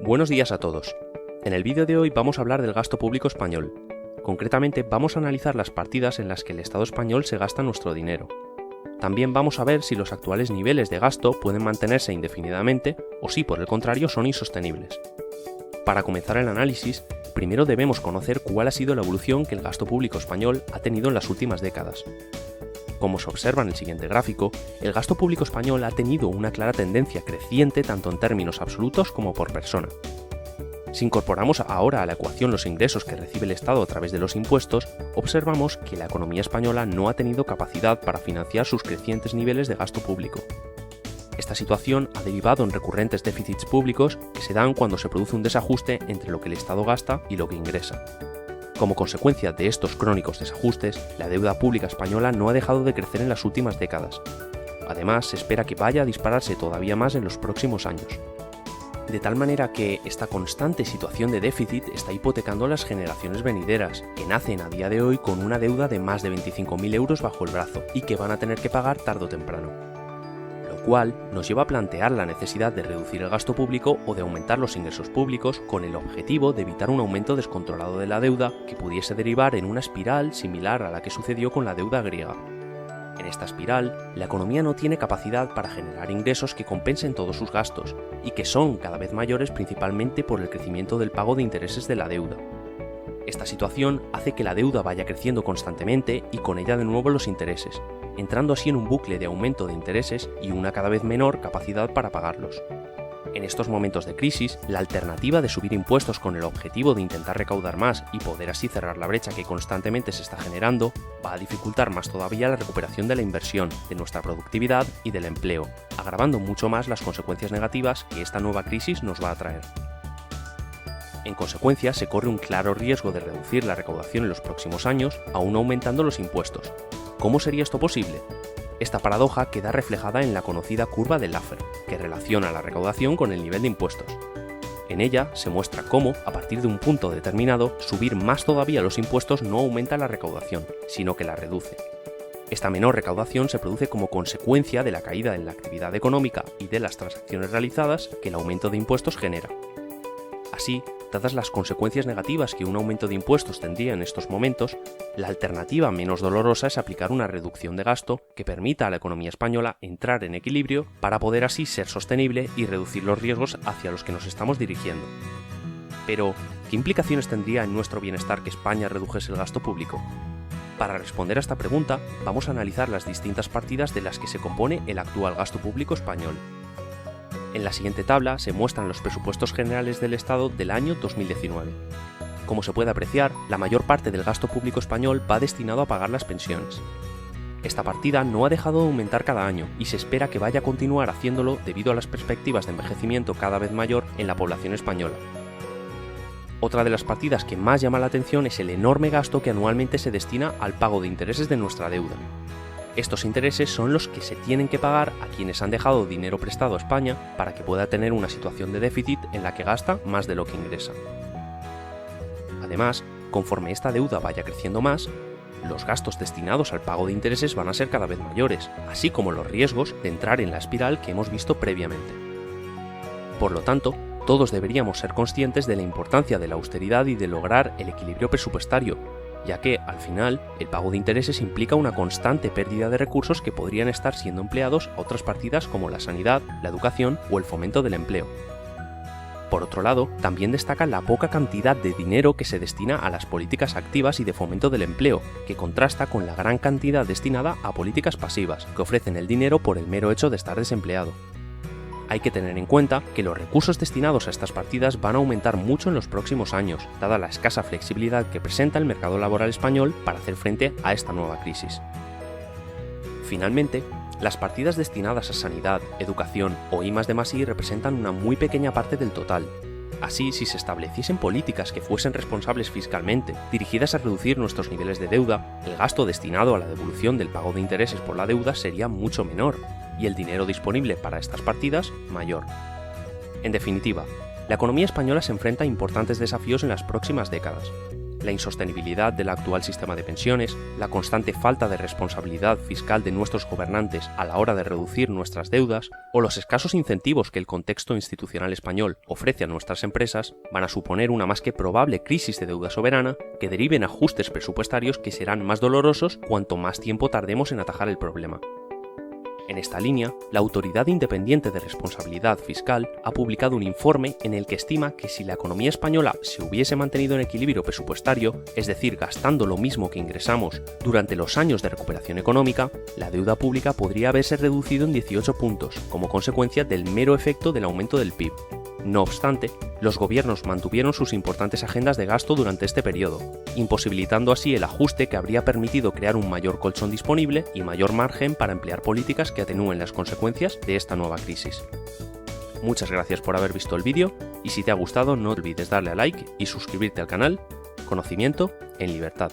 Buenos días a todos. En el vídeo de hoy vamos a hablar del gasto público español. Concretamente vamos a analizar las partidas en las que el Estado español se gasta nuestro dinero. También vamos a ver si los actuales niveles de gasto pueden mantenerse indefinidamente o si por el contrario son insostenibles. Para comenzar el análisis, primero debemos conocer cuál ha sido la evolución que el gasto público español ha tenido en las últimas décadas. Como se observa en el siguiente gráfico, el gasto público español ha tenido una clara tendencia creciente tanto en términos absolutos como por persona. Si incorporamos ahora a la ecuación los ingresos que recibe el Estado a través de los impuestos, observamos que la economía española no ha tenido capacidad para financiar sus crecientes niveles de gasto público. Esta situación ha derivado en recurrentes déficits públicos que se dan cuando se produce un desajuste entre lo que el Estado gasta y lo que ingresa. Como consecuencia de estos crónicos desajustes, la deuda pública española no ha dejado de crecer en las últimas décadas. Además, se espera que vaya a dispararse todavía más en los próximos años. De tal manera que esta constante situación de déficit está hipotecando a las generaciones venideras, que nacen a día de hoy con una deuda de más de 25.000 euros bajo el brazo y que van a tener que pagar tarde o temprano. Lo cual nos lleva a plantear la necesidad de reducir el gasto público o de aumentar los ingresos públicos con el objetivo de evitar un aumento descontrolado de la deuda que pudiese derivar en una espiral similar a la que sucedió con la deuda griega. En esta espiral, la economía no tiene capacidad para generar ingresos que compensen todos sus gastos, y que son cada vez mayores principalmente por el crecimiento del pago de intereses de la deuda. Esta situación hace que la deuda vaya creciendo constantemente y con ella de nuevo los intereses, entrando así en un bucle de aumento de intereses y una cada vez menor capacidad para pagarlos. En estos momentos de crisis, la alternativa de subir impuestos con el objetivo de intentar recaudar más y poder así cerrar la brecha que constantemente se está generando, va a dificultar más todavía la recuperación de la inversión, de nuestra productividad y del empleo, agravando mucho más las consecuencias negativas que esta nueva crisis nos va a traer. En consecuencia, se corre un claro riesgo de reducir la recaudación en los próximos años, aún aumentando los impuestos. ¿Cómo sería esto posible? Esta paradoja queda reflejada en la conocida curva de Laffer, que relaciona la recaudación con el nivel de impuestos. En ella se muestra cómo, a partir de un punto determinado, subir más todavía los impuestos no aumenta la recaudación, sino que la reduce. Esta menor recaudación se produce como consecuencia de la caída en la actividad económica y de las transacciones realizadas que el aumento de impuestos genera. Así, dadas las consecuencias negativas que un aumento de impuestos tendría en estos momentos, la alternativa menos dolorosa es aplicar una reducción de gasto que permita a la economía española entrar en equilibrio para poder así ser sostenible y reducir los riesgos hacia los que nos estamos dirigiendo. Pero, ¿qué implicaciones tendría en nuestro bienestar que España redujese el gasto público? Para responder a esta pregunta, vamos a analizar las distintas partidas de las que se compone el actual gasto público español. En la siguiente tabla se muestran los presupuestos generales del Estado del año 2019. Como se puede apreciar, la mayor parte del gasto público español va destinado a pagar las pensiones. Esta partida no ha dejado de aumentar cada año y se espera que vaya a continuar haciéndolo debido a las perspectivas de envejecimiento cada vez mayor en la población española. Otra de las partidas que más llama la atención es el enorme gasto que anualmente se destina al pago de intereses de nuestra deuda. Estos intereses son los que se tienen que pagar a quienes han dejado dinero prestado a España para que pueda tener una situación de déficit en la que gasta más de lo que ingresa. Además, conforme esta deuda vaya creciendo más, los gastos destinados al pago de intereses van a ser cada vez mayores, así como los riesgos de entrar en la espiral que hemos visto previamente. Por lo tanto, todos deberíamos ser conscientes de la importancia de la austeridad y de lograr el equilibrio presupuestario, ya que, al final, el pago de intereses implica una constante pérdida de recursos que podrían estar siendo empleados a otras partidas como la sanidad, la educación o el fomento del empleo. Por otro lado, también destaca la poca cantidad de dinero que se destina a las políticas activas y de fomento del empleo, que contrasta con la gran cantidad destinada a políticas pasivas, que ofrecen el dinero por el mero hecho de estar desempleado. Hay que tener en cuenta que los recursos destinados a estas partidas van a aumentar mucho en los próximos años, dada la escasa flexibilidad que presenta el mercado laboral español para hacer frente a esta nueva crisis. Finalmente, las partidas destinadas a sanidad, educación o I+D+I representan una muy pequeña parte del total. Así, si se estableciesen políticas que fuesen responsables fiscalmente, dirigidas a reducir nuestros niveles de deuda, el gasto destinado a la devolución del pago de intereses por la deuda sería mucho menor, y el dinero disponible para estas partidas mayor. En definitiva, la economía española se enfrenta a importantes desafíos en las próximas décadas. la insostenibilidad del actual sistema de pensiones, la constante falta de responsabilidad fiscal de nuestros gobernantes a la hora de reducir nuestras deudas, o los escasos incentivos que el contexto institucional español ofrece a nuestras empresas, van a suponer una más que probable crisis de deuda soberana que derive en ajustes presupuestarios que serán más dolorosos cuanto más tiempo tardemos en atajar el problema. En esta línea, la Autoridad Independiente de Responsabilidad Fiscal ha publicado un informe en el que estima que si la economía española se hubiese mantenido en equilibrio presupuestario, es decir, gastando lo mismo que ingresamos durante los años de recuperación económica, la deuda pública podría haberse reducido en 18 puntos, como consecuencia del mero efecto del aumento del PIB. No obstante, los gobiernos mantuvieron sus importantes agendas de gasto durante este periodo, imposibilitando así el ajuste que habría permitido crear un mayor colchón disponible y mayor margen para emplear políticas que atenúen las consecuencias de esta nueva crisis. Muchas gracias por haber visto el vídeo y si te ha gustado no olvides darle a like y suscribirte al canal. Conocimiento en libertad.